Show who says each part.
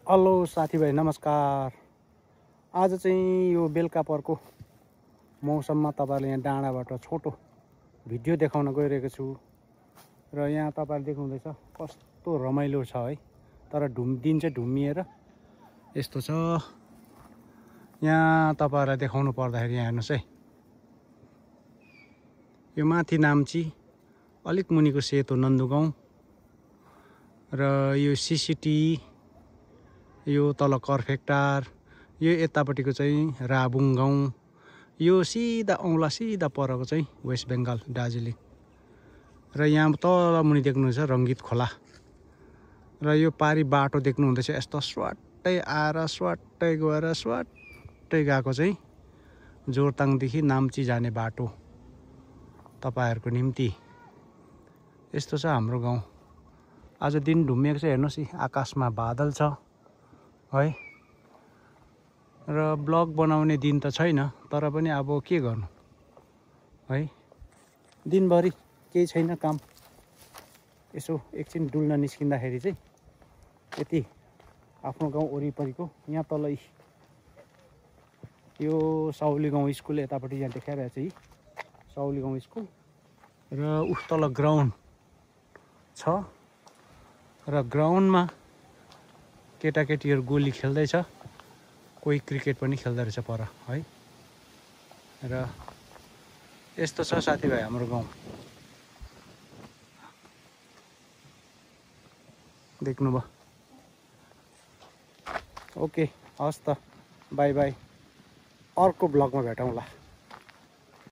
Speaker 1: Hello साथीभाइ नमस्कार। आज चाहिँ यो बेलुका परको मौसममा तपाईहरुले यहाँ डाँडाबाट छोटो भिडियो देखाउन गइरहेको छु र यहाँ तपाईहरुले देख्नुहुँदैछ कस्तो रमाइलो छ है। तर दिन चाहिँ ढुम्मिएर यस्तो छ। यहाँ तपाईहरुलाई देखाउनु पर्दाखेरि यहाँ हेर्नुस् है, यो माथि नाम्ची, अलिक मुनिको सेतो नन्दुगाउँ र यो सिसिटी, यो तल कर्फेक्टार, यो यतापट्टिको चाहिँ राबुङ गाउँ, यो सिधा औँला सिधा परको चाहिँ वेस्ट बेङ्गाल दार्जिलिङ र यहाँ तल मुनि देख्नुहुन्छ रङ्गीत खोला र यो पारी बाटो देख्नुहुँदैछ। यस्तो स्वाट्टै आएर स्वाट्टै गएर स्वाट्टै गएको चाहिँ जोरताङदेखि नाम्ची जाने बाटो तपाईहरुको निम्ति यस्तो छ हाम्रो गाउँ। आज दिन ढुम्मिएको छ, हेर्नुस् आकाशमा बादल छ है र ब्लग बनाउने दिन त छैन, तर पनि अब के गर्नु है, दिनभरि केही छैन काम। यसो एकछिन डुल्न निस्किँदाखेरि चाहिँ यति आफ्नो गाउँ वरिपरिको यहाँ तल यो साउली गाउँ स्कुल यतापट्टि यहाँ देखाइरहेको छ, यी साउली गाउँ स्कुल र उस तल ग्राउन्ड छ र ग्राउन्डमा केटाकेटीहरू गोली खेल्दैछ, कोही क्रिकेट पनि खेल्दै रहेछ पर है। र यस्तो छ साथीभाइ हाम्रो गाउँ, देख्नुभयो। ओके, हस् त, बाई बाई, अर्को ब्लगमा भेटौँला।